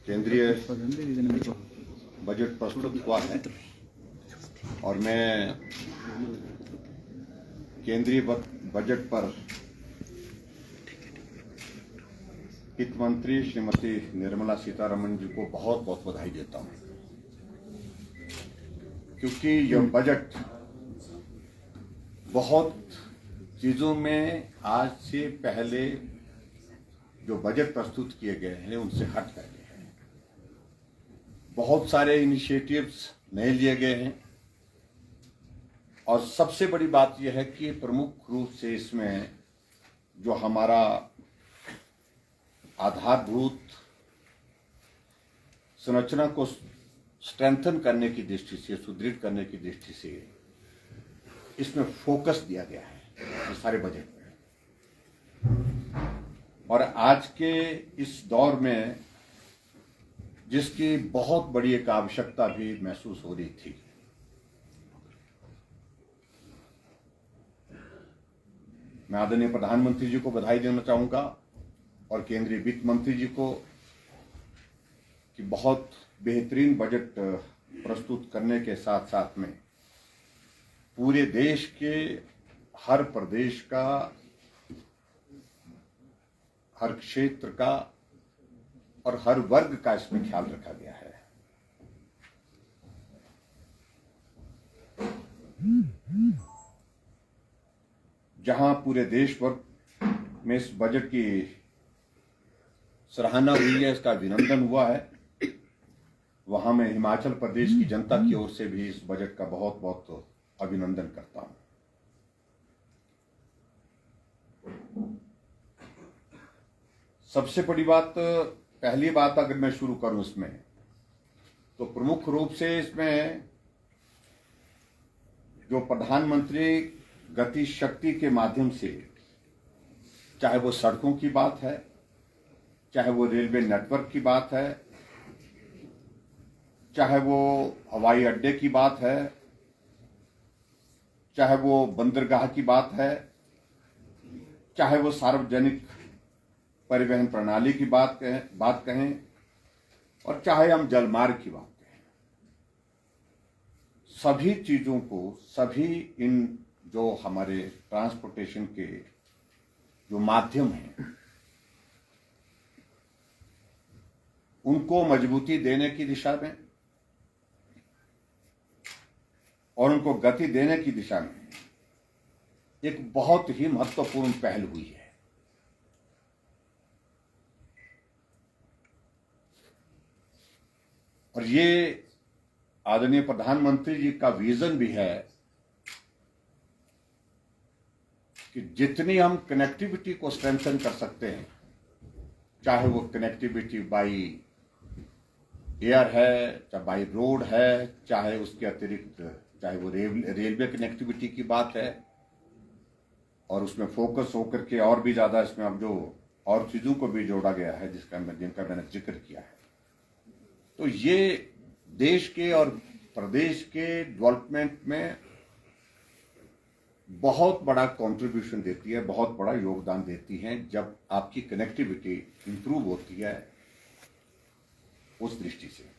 केंद्रीय बजट प्रस्तुत हुआ है और मैं केंद्रीय बजट पर वित्त मंत्री श्रीमती निर्मला सीतारमण जी को बहुत बहुत बधाई देता हूं, क्योंकि यह बजट बहुत चीजों में आज से पहले जो बजट प्रस्तुत किए गए हैं उनसे हट कर गए हैं। बहुत सारे इनिशिएटिव्स नए लिए गए हैं और सबसे बड़ी बात यह है कि प्रमुख रूप से इसमें जो हमारा आधारभूत संरचना को स्ट्रेंथन करने की दृष्टि से, सुदृढ़ करने की दृष्टि से इसमें फोकस दिया गया है इस सारे बजट में। और आज के इस दौर में जिसकी बहुत बड़ी एक आवश्यकता भी महसूस हो रही थी, मैं आदरणीय प्रधानमंत्री जी को बधाई देना चाहूंगा और केंद्रीय वित्त मंत्री जी को कि बहुत बेहतरीन बजट प्रस्तुत करने के साथ साथ में पूरे देश के हर प्रदेश का, हर क्षेत्र का और हर वर्ग का इसमें ख्याल रखा गया है। जहां पूरे देश भर में इस बजट की सराहना हुई है, इसका अभिनंदन हुआ है, वहां मैं हिमाचल प्रदेश की जनता की ओर से भी इस बजट का बहुत बहुत अभिनंदन करता हूं। सबसे बड़ी बात, पहली बात अगर मैं शुरू करूं इसमें, तो प्रमुख रूप से इसमें जो प्रधानमंत्री गति शक्ति के माध्यम से, चाहे वो सड़कों की बात है, चाहे वो रेलवे नेटवर्क की बात है, चाहे वो हवाई अड्डे की बात है, चाहे वो बंदरगाह की बात है, चाहे वो सार्वजनिक परिवहन प्रणाली की बात कहें और चाहे हम जलमार्ग की बात कहें, सभी चीजों को, सभी इन जो हमारे ट्रांसपोर्टेशन के जो माध्यम हैं उनको मजबूती देने की दिशा में और उनको गति देने की दिशा में एक बहुत ही महत्वपूर्ण पहल हुई है। और ये आदरणीय प्रधानमंत्री जी का विजन भी है कि जितनी हम कनेक्टिविटी को स्ट्रेंथन कर सकते हैं, चाहे वो कनेक्टिविटी बाई एयर है, चाहे बाई रोड है, चाहे उसके अतिरिक्त चाहे वो रेलवे कनेक्टिविटी की बात है, और उसमें फोकस होकर के और भी ज्यादा इसमें अब जो और चीजों को भी जोड़ा गया है जिनका मैंने जिक्र किया है, तो ये देश के और प्रदेश के डेवलपमेंट में बहुत बड़ा कंट्रीब्यूशन देती है, बहुत बड़ा योगदान देती है जब आपकी कनेक्टिविटी इंप्रूव होती है उस दृष्टि से।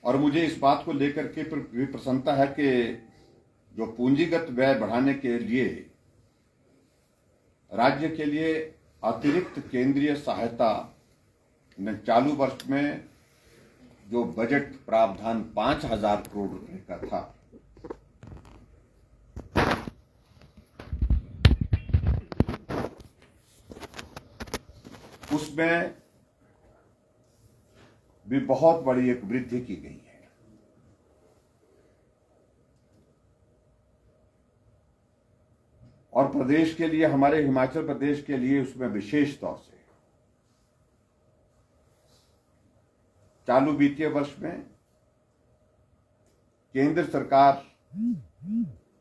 और मुझे इस बात को लेकर के भी प्रसन्नता है कि जो पूंजीगत व्यय बढ़ाने के लिए राज्य के लिए अतिरिक्त केंद्रीय सहायता ने चालू वर्ष में जो बजट प्रावधान 5,000 करोड़ रुपए का था, उसमें भी बहुत बड़ी एक वृद्धि की गई है। और प्रदेश के लिए, हमारे हिमाचल प्रदेश के लिए उसमें विशेष तौर से चालू वित्तीय वर्ष में केंद्र सरकार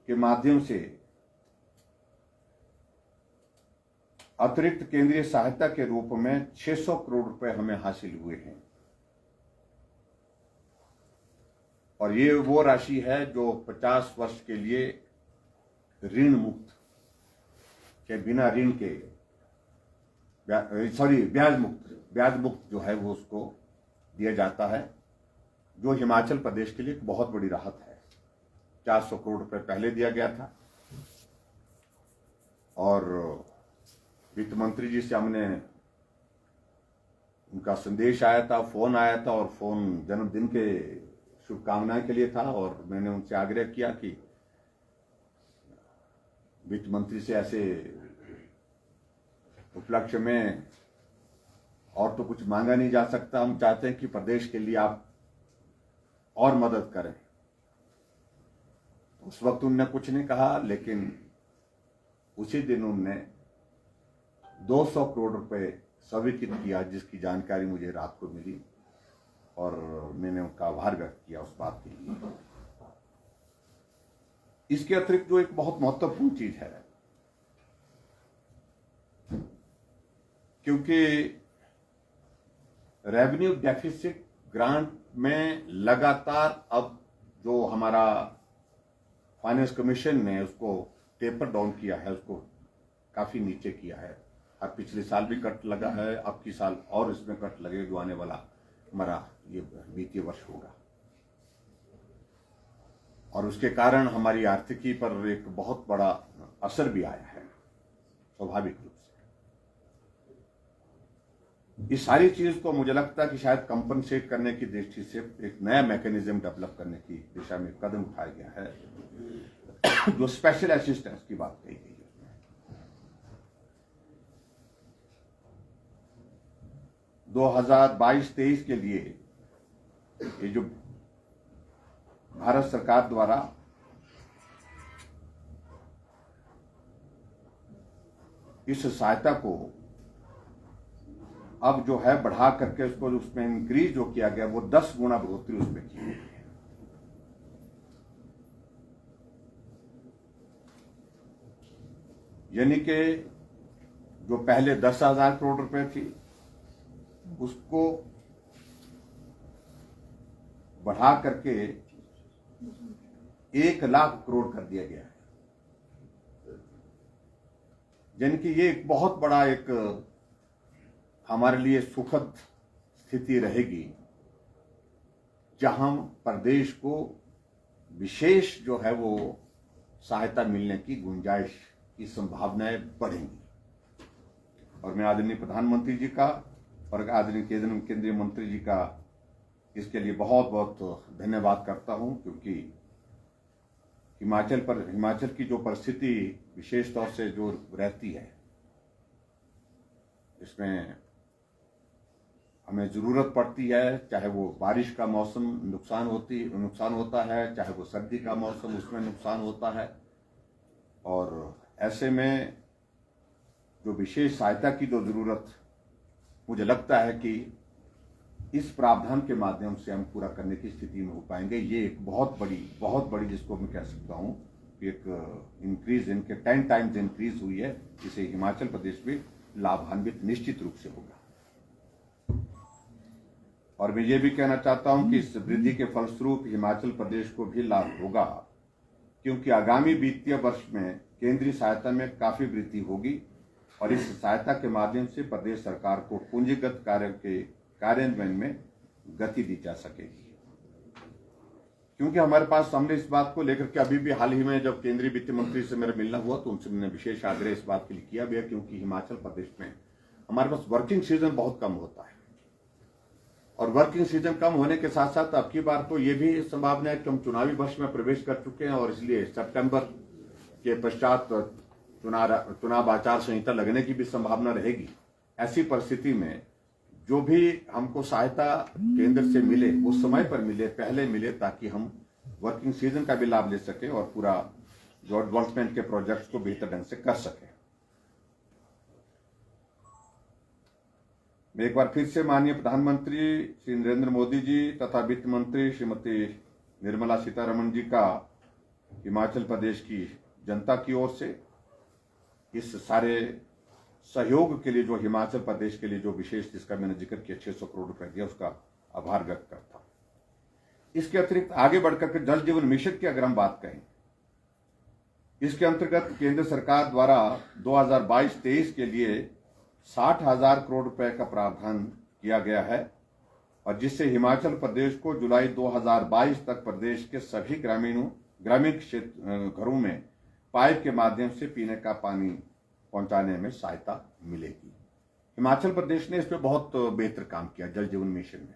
के माध्यम से अतिरिक्त केंद्रीय सहायता के रूप में 600 करोड़ रुपए हमें हासिल हुए हैं। और ये वो राशि है जो 50 वर्ष के लिए ऋण मुक्त के, बिना ऋण के ब्याज मुक्त जो है वो उसको दिया जाता है, जो हिमाचल प्रदेश के लिए एक बहुत बड़ी राहत है। 400 करोड़ रुपए पहले दिया गया था और वित्त मंत्री जी से हमने उनका संदेश आया था, फोन आया था और फोन जन्मदिन के शुभकामनाएं के लिए था और मैंने उनसे आग्रह किया कि वित्त मंत्री से ऐसे उपलक्ष्य में और तो कुछ मांगा नहीं जा सकता, हम चाहते हैं कि प्रदेश के लिए आप और मदद करें। उस वक्त उनने कुछ नहीं कहा, लेकिन उसी दिन उनने 200 करोड़ रुपए स्वीकृत किया, जिसकी जानकारी मुझे रात को मिली और मैंने उनका आभार व्यक्त किया उस बात के लिए। इसके अतिरिक्त जो एक बहुत महत्वपूर्ण चीज है, क्योंकि रेवेन्यू डेफिसिट ग्रांट में लगातार अब जो हमारा फाइनेंस कमीशन ने उसको टेपर डाउन किया है, उसको काफी नीचे किया है। अब पिछले साल भी कट लगा है, अब की साल और इसमें कट लगेगा, जो आने वाला हमारा ये वित्तीय वर्ष होगा और उसके कारण हमारी आर्थिकी पर एक बहुत बड़ा असर भी आया है स्वाभाविक रूप से। इस सारी चीज को मुझे लगता है कि शायद कंपनसेट करने की दृष्टि से एक नया मैकेनिज्म डेवलप करने की दिशा में कदम उठाया गया है, जो स्पेशल असिस्टेंस की बात कही गई है। 2022-23 के लिए ये जो भारत सरकार द्वारा इस सहायता को अब जो है बढ़ा करके उसको उसमें इंक्रीज जो किया गया, वो 10 गुना बढ़ोतरी उसमें की गई है। यानी कि जो पहले 10,000 करोड़ रुपए थी उसको बढ़ा करके 1 लाख करोड़ कर दिया गया है। यानी कि ये एक बहुत बड़ा एक हमारे लिए सुखद स्थिति रहेगी, जहां प्रदेश को विशेष जो है वो सहायता मिलने की गुंजाइश की संभावनाएं बढ़ेंगी। और मैं आदरणीय प्रधानमंत्री जी का और आदरणीय केंद्रीय मंत्री जी का इसके लिए बहुत बहुत धन्यवाद करता हूं, क्योंकि हिमाचल की जो परिस्थिति विशेष तौर से जो रहती है, इसमें हमें जरूरत पड़ती है, चाहे वो बारिश का मौसम नुकसान होता है, चाहे वो सर्दी का मौसम उसमें नुकसान होता है। और ऐसे में जो विशेष सहायता की जो जरूरत मुझे लगता है कि इस प्रावधान के माध्यम से हम पूरा करने की स्थिति में हो पाएंगे। ये एक बहुत बड़ी जिसको मैं कह सकता हूं एक इंक्रीज, इनके 10 टाइम्स इंक्रीज हुई है, जिसे हिमाचल प्रदेश में लाभान्वित निश्चित रूप से होगा। और मैं ये भी कहना चाहता हूं कि इस वृद्धि के फलस्वरूप हिमाचल प्रदेश को भी लाभ होगा, क्योंकि आगामी वित्तीय वर्ष में केंद्रीय सहायता में काफी वृद्धि होगी और इस सहायता के माध्यम से प्रदेश सरकार को पूंजीगत कार्य के कार्यान्वयन में गति दी जा सकेगी। क्योंकि हमारे पास हमने इस बात को लेकर के अभी भी हाल ही में जब केंद्रीय वित्त मंत्री से मेरा मिलना हुआ तो उनसे मैंने विशेष आग्रह इस बात के लिए किया भी है, क्योंकि हिमाचल प्रदेश में हमारे पास वर्किंग सीजन बहुत कम होता है और वर्किंग सीजन कम होने के साथ साथ अब की बार तो ये भी संभावना है कि हम चुनावी वर्ष में प्रवेश कर चुके हैं और इसलिए सितंबर के पश्चात चुनाव आचार संहिता लगने की भी संभावना रहेगी। ऐसी परिस्थिति में जो भी हमको सहायता केंद्र से मिले वो समय पर मिले, पहले मिले, ताकि हम वर्किंग सीजन का भी लाभ ले सके और पूरा जो डेवलपमेंट के प्रोजेक्ट्स को बेहतर ढंग से कर सके। मैं एक बार फिर से माननीय प्रधानमंत्री श्री नरेंद्र मोदी जी तथा वित्त मंत्री श्रीमती निर्मला सीतारमण जी का हिमाचल प्रदेश की जनता की ओर से इस सारे सहयोग के लिए, जो हिमाचल प्रदेश के लिए जो विशेष जिसका मैंने जिक्र किया 600 करोड़ रुपए दिया, उसका आभार व्यक्त करता हूं। इसके अतिरिक्त आगे बढ़कर के जल जीवन मिशन की अगर हम बात करें, इसके अंतर्गत केंद्र सरकार द्वारा 2022-23 के लिए 60,000 करोड़ रुपए का प्रावधान किया गया है, और जिससे हिमाचल प्रदेश को जुलाई 2022 तक प्रदेश के सभी ग्रामीण क्षेत्र घरों में पाइप के माध्यम से पीने का पानी पहुंचाने में सहायता मिलेगी। हिमाचल प्रदेश ने इस पर बहुत बेहतर काम किया जल जीवन मिशन में,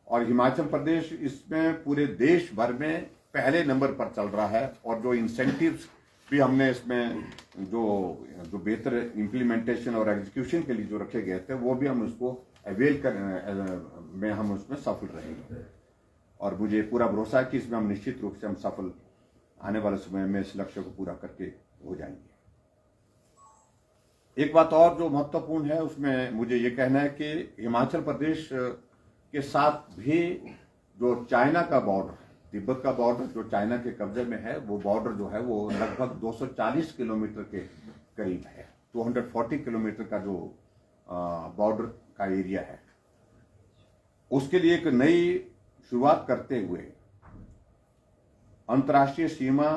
और हिमाचल प्रदेश इसमें पूरे देश भर में पहले नंबर पर चल रहा है। और जो इंसेंटिव्स भी हमने इसमें जो बेहतर इम्प्लीमेंटेशन और एग्जीक्यूशन के लिए जो रखे गए थे, वो भी हम उसको अवेल कर में हम उसमें सफल रहेंगे, और मुझे पूरा भरोसा है कि इसमें हम निश्चित रूप से हम सफल आने वाले समय में इस लक्ष्य को पूरा करके हो जाएंगे। एक बात और जो महत्वपूर्ण है उसमें मुझे ये कहना है कि हिमाचल प्रदेश के साथ भी जो चाइना का बॉर्डर, तिब्बत का बॉर्डर जो चाइना के कब्जे में है, वो बॉर्डर जो है वो लगभग 240 किलोमीटर के करीब है। 240 किलोमीटर का जो बॉर्डर का एरिया है, उसके लिए एक नई शुरुआत करते हुए अंतर्राष्ट्रीय सीमा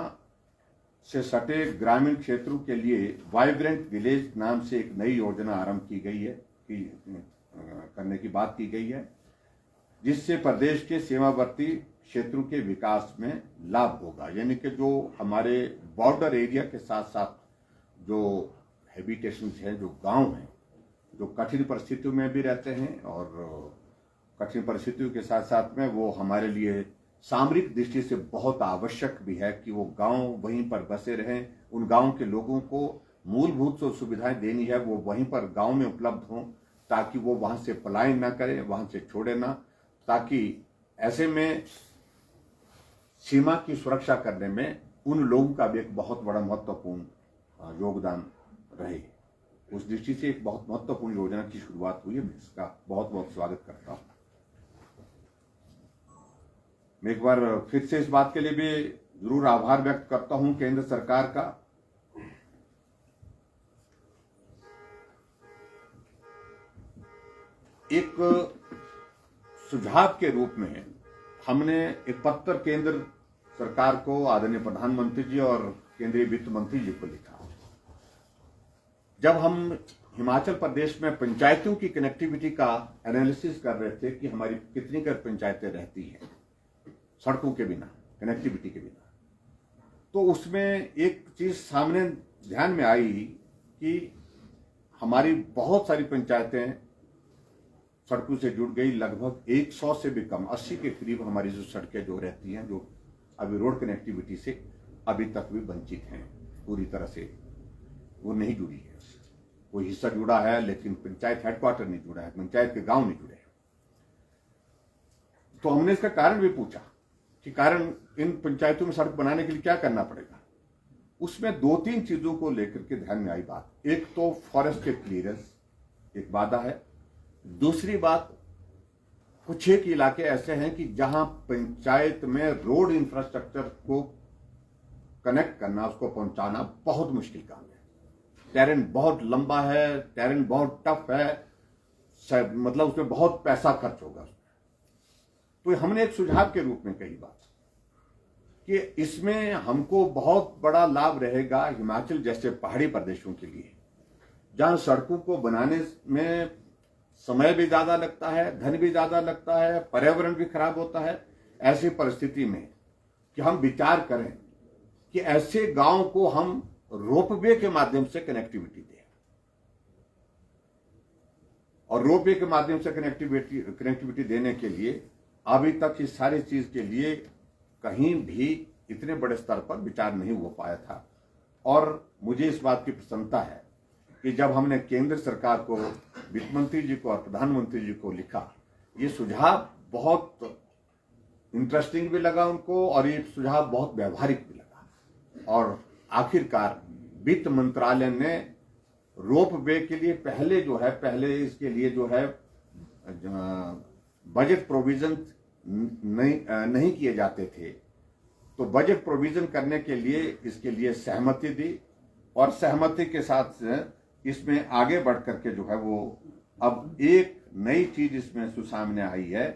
से सटे ग्रामीण क्षेत्रों के लिए वाइब्रेंट विलेज नाम से एक नई योजना आरंभ की गई है, करने की बात की गई है, जिससे प्रदेश के सीमावर्ती क्षेत्रों के विकास में लाभ होगा। यानी कि जो हमारे बॉर्डर एरिया के साथ साथ जो हैबिटेशन है, जो गांव हैं, जो कठिन परिस्थितियों में भी रहते हैं, और कठिन परिस्थितियों के साथ साथ में वो हमारे लिए सामरिक दृष्टि से बहुत आवश्यक भी है कि वो गांव वहीं पर बसे रहें। उन गांव के लोगों को मूलभूत जो सुविधाएं देनी है वो वहीं पर गांव में उपलब्ध हों, ताकि वो वहां से पलायन ना करें, वहां से छोड़े ना, ताकि ऐसे में सीमा की सुरक्षा करने में उन लोगों का भी एक बहुत बड़ा महत्वपूर्ण योगदान रहे। उस दृष्टि से एक बहुत महत्वपूर्ण योजना की शुरुआत हुई है, मैं इसका बहुत बहुत स्वागत करता हूं। मैं एक बार फिर से इस बात के लिए भी जरूर आभार व्यक्त करता हूं केंद्र सरकार का। एक सुझाव के रूप में हमने एक पत्र केंद्र सरकार को, आदरणीय प्रधानमंत्री जी और केंद्रीय वित्त मंत्री जी को लिखा। जब हम हिमाचल प्रदेश में पंचायतों की कनेक्टिविटी का एनालिसिस कर रहे थे कि हमारी कितनी कर पंचायतें रहती हैं सड़कों के बिना, कनेक्टिविटी के बिना, तो उसमें एक चीज सामने ध्यान में आई कि हमारी बहुत सारी पंचायतें सड़कों से जुड़ गई। लगभग 100 से भी कम, 80 के करीब हमारी जो सड़कें जो रहती हैं, जो अभी रोड कनेक्टिविटी से अभी तक भी वंचित हैं, पूरी तरह से वो नहीं जुड़ी है। कोई हिस्सा जुड़ा है लेकिन पंचायत हेडक्वार्टर नहीं जुड़ा है, पंचायत के गांव नहीं जुड़े हैं। तो हमने इसका कारण भी पूछा कि कारण इन पंचायतों में सड़क बनाने के लिए क्या करना पड़ेगा। उसमें 2-3 चीजों को लेकर के ध्यान में आई बात। एक तो फॉरेस्ट के क्लियरेंस एक वादा है। दूसरी बात, कुछ एक इलाके ऐसे हैं कि जहां पंचायत में रोड इंफ्रास्ट्रक्चर को कनेक्ट करना, उसको पहुंचाना बहुत मुश्किल काम है। टेरेन बहुत लंबा है, टेरेन बहुत टफ है, मतलब उसमें बहुत पैसा खर्च होगा उसमें। तो हमने एक सुझाव के रूप में कही बात कि इसमें हमको बहुत बड़ा लाभ रहेगा हिमाचल जैसे पहाड़ी प्रदेशों के लिए, जहां सड़कों को बनाने में समय भी ज्यादा लगता है, धन भी ज्यादा लगता है, पर्यावरण भी खराब होता है। ऐसी परिस्थिति में कि हम विचार करें कि ऐसे गांव को हम रोपवे के माध्यम से कनेक्टिविटी दें, और रोपवे के माध्यम से कनेक्टिविटी देने के लिए अभी तक इस सारी चीज के लिए कहीं भी इतने बड़े स्तर पर विचार नहीं हो पाया था। और मुझे इस बात की प्रसन्नता है कि जब हमने केंद्र सरकार को, वित्त मंत्री जी को और प्रधानमंत्री जी को लिखा, ये सुझाव बहुत इंटरेस्टिंग भी लगा उनको, और ये सुझाव बहुत व्यवहारिक भी लगा। और आखिरकार वित्त मंत्रालय ने रोप वे के लिए पहले इसके लिए जो है बजट प्रोविजन नहीं किए जाते थे, तो बजट प्रोविजन करने के लिए इसके लिए सहमति दी, और सहमति के साथ इसमें आगे बढ़ करके जो है वो अब एक नई चीज इसमें सामने आई है,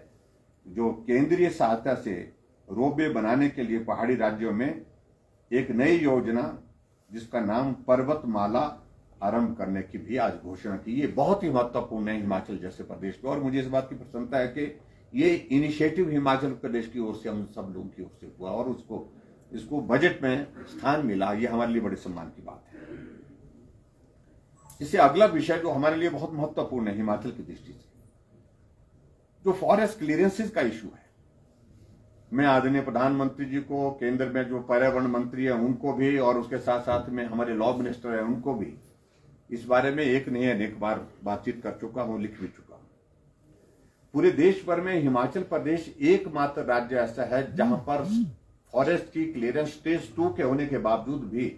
जो केंद्रीय सहायता से रोपवे बनाने के लिए पहाड़ी राज्यों में एक नई योजना जिसका नाम पर्वतमाला आरंभ करने की भी आज घोषणा की। ये बहुत ही महत्वपूर्ण है हिमाचल जैसे प्रदेश में, और मुझे इस बात की प्रसन्नता है कि ये इनिशिएटिव हिमाचल प्रदेश की ओर से, हम सब लोगों की ओर से हुआ और इसको बजट में स्थान मिला। ये हमारे लिए बड़े सम्मान की बात है। इससे अगला विषय जो हमारे लिए बहुत महत्वपूर्ण है हिमाचल की दृष्टि से, जो फॉरेस्ट क्लियरेंसेस का इशू है, मैं आदरणीय प्रधानमंत्री जी को, केंद्र में जो पर्यावरण मंत्री है उनको भी, और उसके साथ साथ में हमारे लॉ मिनिस्टर है उनको भी इस बारे में एक नहीं अनेक बार बातचीत कर चुका हूं, लिख भी चुका हूं। पूरे देश भर में हिमाचल प्रदेश एकमात्र राज्य ऐसा है जहां पर फॉरेस्ट की क्लियरेंस स्टेज 2 के होने के बावजूद भी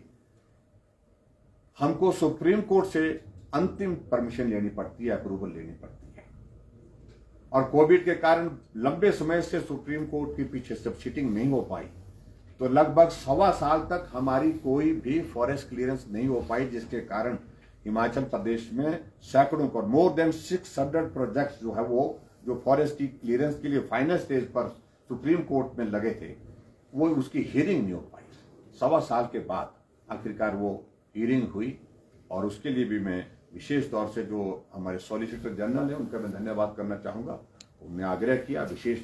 हमको सुप्रीम कोर्ट से अंतिम परमिशन लेनी पड़ती है, अप्रूवल लेनी पड़ती है। और कोविड के कारण लंबे समय से सुप्रीम कोर्ट के पीछे सब सिटिंग नहीं हो पाई, तो लगभग 1.25 साल तक हमारी कोई भी फॉरेस्ट क्लियरेंस नहीं हो पाई, जिसके कारण हिमाचल प्रदेश में सैकड़ों पर मोर देन 600 प्रोजेक्ट्स जो है वो जो फॉरेस्ट की क्लियरेंस के लिए फाइनल स्टेज पर सुप्रीम कोर्ट में लगे थे, वो उसकी हियरिंग नहीं हो पाई। 1.25 साल के बाद आखिरकार वो हियरिंग हुई, और उसके लिए भी मैं विशेष तौर से जो हमारे सॉलिसिटर जनरल है उनका मैं धन्यवाद करना चाहूंगा। उन्होंने आग्रह किया, विशेष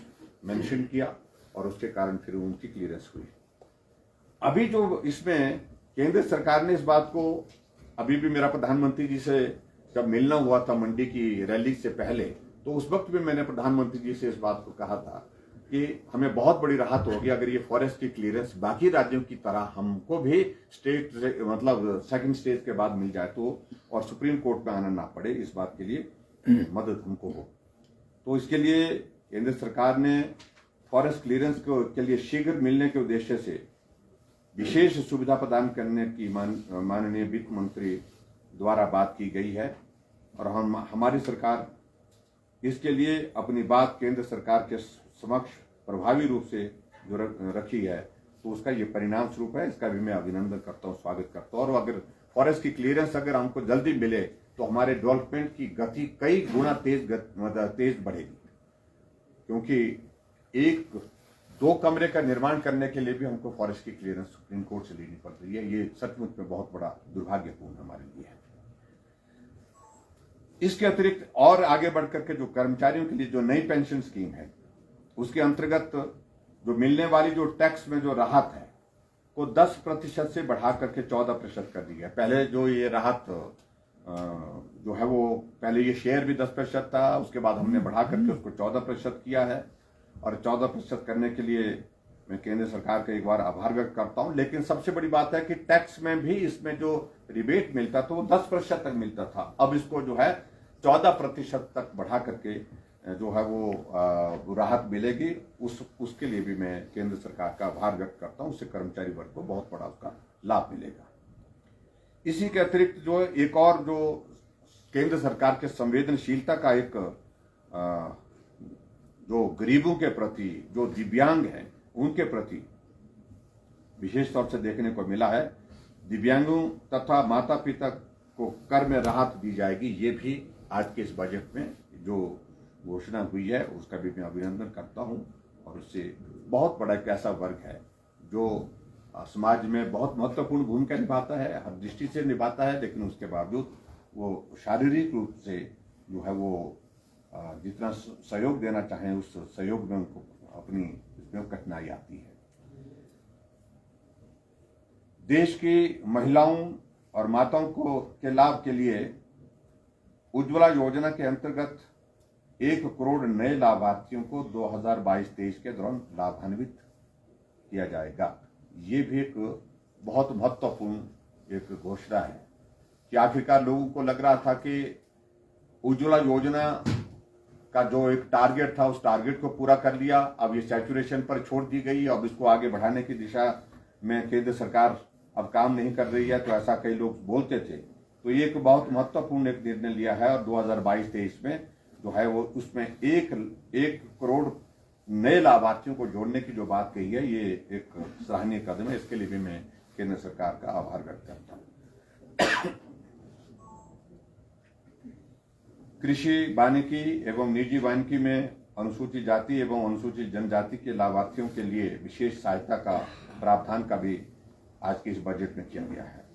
मेंशन किया, और उसके कारण फिर उनकी क्लियरेंस हुई। अभी जो इसमें केंद्र सरकार ने इस बात को, अभी भी मेरा प्रधानमंत्री जी से जब मिलना हुआ था मंडी की रैली से पहले, तो उस वक्त भी मैंने प्रधानमंत्री जी से इस बात को कहा था कि हमें बहुत बड़ी राहत होगी अगर ये फॉरेस्ट की क्लियरेंस बाकी राज्यों की तरह हमको भी स्टेट से, मतलब सेकंड स्टेज के बाद मिल जाए तो, और सुप्रीम कोर्ट में आना ना पड़े, इस बात के लिए मदद हमको हो। तो इसके लिए केंद्र सरकार ने फॉरेस्ट क्लियरेंस के लिए शीघ्र मिलने के उद्देश्य से विशेष सुविधा प्रदान करने की माननीय वित्त मंत्री द्वारा बात की गई है, और हमारी सरकार इसके लिए अपनी बात केंद्र सरकार के समक्ष प्रभावी रूप से जो रखी है, तो उसका ये परिणाम स्वरूप है। इसका भी मैं अभिनंदन करता हूँ, स्वागत करता हूँ। और अगर फॉरेस्ट की क्लियरेंस अगर हमको जल्दी मिले तो हमारे डेवलपमेंट की गति कई गुना तेज बढ़ेगी, क्योंकि 1-2 कमरे का निर्माण करने के लिए भी हमको फॉरेस्ट की क्लियरेंस सुप्रीम कोर्ट से लेनी पड़ रही है। ये सचमुच में बहुत बड़ा दुर्भाग्यपूर्ण हमारे लिए है। इसके अतिरिक्त और आगे बढ़कर के जो कर्मचारियों के लिए जो नई पेंशन स्कीम है, उसके अंतर्गत जो मिलने वाली जो टैक्स में जो राहत है वो 10% से बढ़ा करके 14% कर दी है। पहले जो ये राहत जो है वो, पहले ये शेयर भी 10% था, उसके बाद हमने बढ़ा करके उसको 14% किया है, और 14% करने के लिए मैं केंद्र सरकार का एक बार आभार व्यक्त करता हूं। लेकिन सबसे बड़ी बात है कि टैक्स में भी इसमें जो रिबेट मिलता था वो 10% तक मिलता था, अब इसको जो है 14% तक बढ़ा करके जो है वो राहत मिलेगी। उसके लिए भी मैं केंद्र सरकार का आभार व्यक्त करता हूं। उससे कर्मचारी वर्ग को बहुत बड़ा उसका लाभ मिलेगा। इसी के अतिरिक्त जो एक और जो केंद्र सरकार के संवेदनशीलता का एक जो गरीबों के प्रति, जो दिव्यांग हैं उनके प्रति विशेष तौर से देखने को मिला है। दिव्यांगों तथा माता पिता को कर में राहत दी जाएगी, ये भी आज के इस बजट में जो घोषणा हुई है उसका भी मैं अभिनंदन करता हूं। और उससे बहुत बड़ा एक ऐसा वर्ग है जो समाज में बहुत महत्वपूर्ण भूमिका निभाता है, हर दृष्टि से निभाता है, लेकिन उसके बावजूद वो शारीरिक रूप से जो है वो जितना सहयोग देना चाहें उस सहयोग में उनको अपनी इसमें कठिनाई आती है। देश की महिलाओं और माताओं को के लाभ के लिए उज्ज्वला योजना के अंतर्गत 1 करोड़ नए लाभार्थियों को 2022-23 के दौरान लाभान्वित किया जाएगा। ये भी एक बहुत महत्वपूर्ण एक घोषणा है कि आखिरकार लोगों को लग रहा था कि उज्ज्वला योजना का जो एक टारगेट था उस टारगेट को पूरा कर लिया, अब ये सैचुरेशन पर छोड़ दी गई, अब इसको आगे बढ़ाने की दिशा में केंद्र सरकार अब काम नहीं कर रही है, तो ऐसा कई लोग बोलते थे। तो ये एक बहुत महत्वपूर्ण एक निर्णय लिया है, और 2022-23 में जो है वो उसमें 1 करोड़ नए लाभार्थियों को जोड़ने की जो बात कही है, ये एक सराहनीय कदम है। इसके लिए भी मैं केंद्र सरकार का आभार व्यक्त करता हूं। कृषि वानिकी एवं निजी वानिकी में अनुसूचित जाति एवं अनुसूचित जनजाति के लाभार्थियों के लिए विशेष सहायता का प्रावधान का भी आज के इस बजट में किया गया है।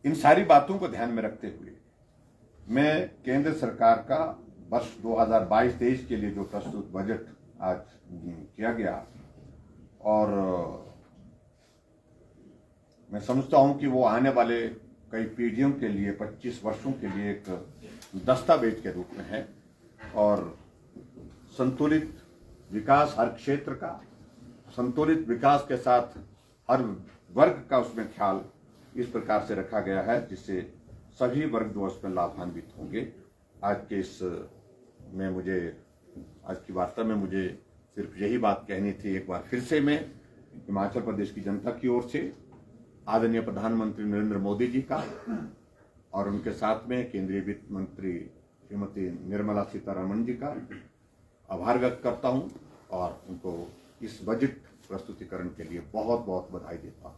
इन सारी बातों को ध्यान में रखते हुए मैं केंद्र सरकार का वर्ष 2022-23 के लिए जो प्रस्तुत बजट आज किया गया, और मैं समझता हूं कि वो आने वाले कई पीढ़ियों के लिए, 25 वर्षों के लिए एक दस्तावेज के रूप में है, और संतुलित विकास हर क्षेत्र का, संतुलित विकास के साथ हर वर्ग का उसमें ख्याल इस प्रकार से रखा गया है जिससे सभी वर्ग जो उसमें लाभान्वित होंगे। आज के इस में मुझे, आज की वार्ता में मुझे सिर्फ यही बात कहनी थी। एक बार फिर से मैं हिमाचल प्रदेश की जनता की ओर से आदरणीय प्रधानमंत्री नरेंद्र मोदी जी का और उनके साथ में केंद्रीय वित्त मंत्री श्रीमती निर्मला सीतारमण जी का आभार व्यक्त करता हूं और उनको इस बजट प्रस्तुतिकरण के लिए बहुत बहुत बधाई देता हूं।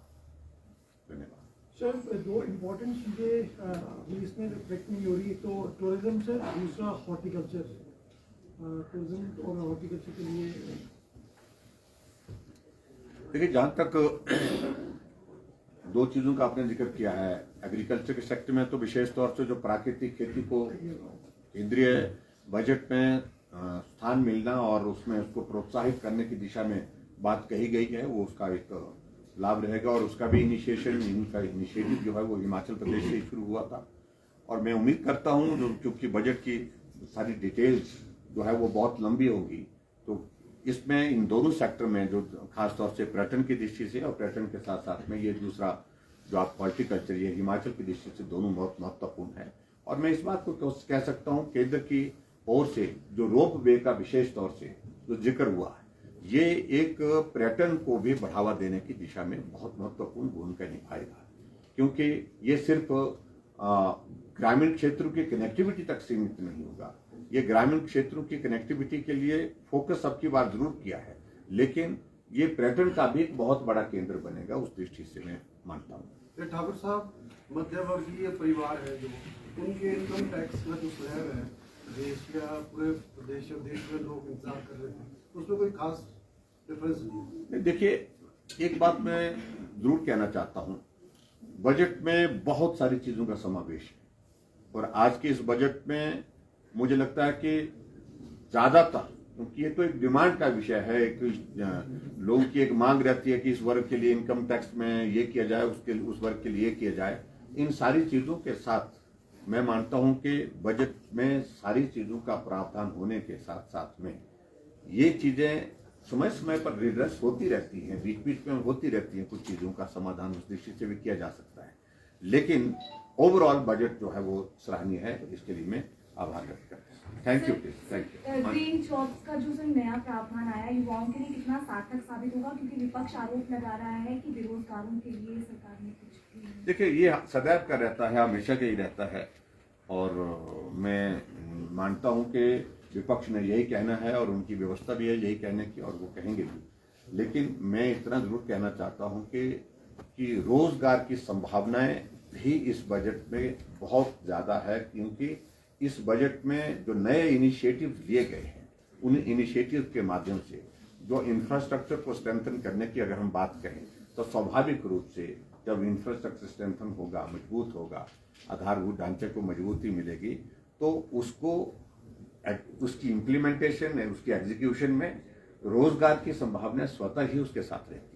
धन्यवाद। सर, दो इम्पोर्टेंट चीज़ें इसमें रिफ्लेक्ट नहीं हो रही, तो टूरिज्म से, दूसरा हॉर्टिकल्चर। टूरिज्म और हॉर्टिकल्चर के लिए देखिए, जहाँ तक दो चीज़ों का आपने जिक्र किया है, एग्रीकल्चर के सेक्टर में तो विशेष तौर से जो प्राकृतिक खेती को केंद्रीय बजट में स्थान मिलना और उसमें उसको प्रोत्साहित करने की दिशा में बात कही गई है, वो उसका एक लाभ रहेगा। और उसका भी इनिशिएटिव जो है वो हिमाचल प्रदेश से शुरू हुआ था, और मैं उम्मीद करता हूँ जो क्योंकि बजट की सारी डिटेल्स जो है वो बहुत लंबी होगी, तो इसमें इन दोनों सेक्टर में जो खासतौर से पर्यटन की दृष्टि से और पर्यटन के साथ साथ में ये दूसरा जो आप हॉर्टिकल्चर, ये हिमाचल की दृष्टि से दोनों बहुत महत्वपूर्ण है। और मैं इस बात को कह सकता हूँ, केंद्र की ओर से जो रोप वे का विशेष तौर से जो जिक्र हुआ है, ये एक पर्यटन को भी बढ़ावा देने की दिशा में बहुत महत्वपूर्ण भूमिका निभाएगा, क्योंकि ये सिर्फ ग्रामीण क्षेत्रों की कनेक्टिविटी तक सीमित नहीं होगा। ये ग्रामीण क्षेत्रों की कनेक्टिविटी के लिए फोकस अब की बार जरूर किया है, लेकिन ये पर्यटन का भी एक बहुत बड़ा केंद्र बनेगा, उस दृष्टि से मैं मानता हूँ। ठाकुर साहब, मध्यवर्गीय परिवार है जो, उनके इनकम टैक्स का जो स्लैब है देश या पूरे प्रदेश और देश में लोग इंतजार कर रहे थे, उसमें कोई खास डिफरेंस नहीं। देखिए, एक बात मैं जरूर कहना चाहता हूँ, बजट में बहुत सारी चीजों का समावेश है, और आज के इस बजट में मुझे लगता है कि ज्यादातर, क्योंकि ये तो एक डिमांड का विषय है, लोगों की एक मांग रहती है कि इस वर्ग के लिए इनकम टैक्स में ये किया जाए, उस वर्ग के लिए ये किया जाए। इन सारी चीजों के साथ मैं मानता हूं कि बजट में सारी चीजों का प्रावधान होने के साथ साथ में ये चीजें समय समय पर रिड्रेस होती रहती हैं, बीच बीच में होती रहती हैं, कुछ चीजों का समाधान उस दृष्टि से भी किया जा सकता है, लेकिन ओवरऑल बजट जो है वो सराहनीय है। इसके लिए मैं आभार व्यक्त करता हूं। Thank you. ग्रीन जॉब्स का जो नया प्रावधान आया, युवाओं के लिए कितना सार्थक साबित होगा, क्योंकि विपक्ष आरोप लगा रहा है कि बेरोजगारों के लिए सरकार ने कुछ। देखिए, ये सदैव का रहता है, हमेशा का ही रहता है, और मैं मानता हूं कि विपक्ष ने यही कहना है और उनकी व्यवस्था भी है यही कहने की, और वो कहेंगे भी। लेकिन मैं इतना जरूर कहना चाहता हूं कि रोजगार की संभावनाएं भी इस बजट में बहुत ज्यादा है, क्योंकि इस बजट में जो नए इनिशिएटिव लिए गए हैं, उन इनिशिएटिव के माध्यम से जो इंफ्रास्ट्रक्चर को स्ट्रेंथन करने की अगर हम बात करें, तो स्वाभाविक रूप से जब इंफ्रास्ट्रक्चर स्ट्रेंथन होगा, मजबूत होगा, आधारभूत ढांचे को मजबूती मिलेगी, तो उसकी इम्प्लीमेंटेशन, उसकी एग्जीक्यूशन में रोजगार की संभावना स्वतः ही उसके साथ रहती है।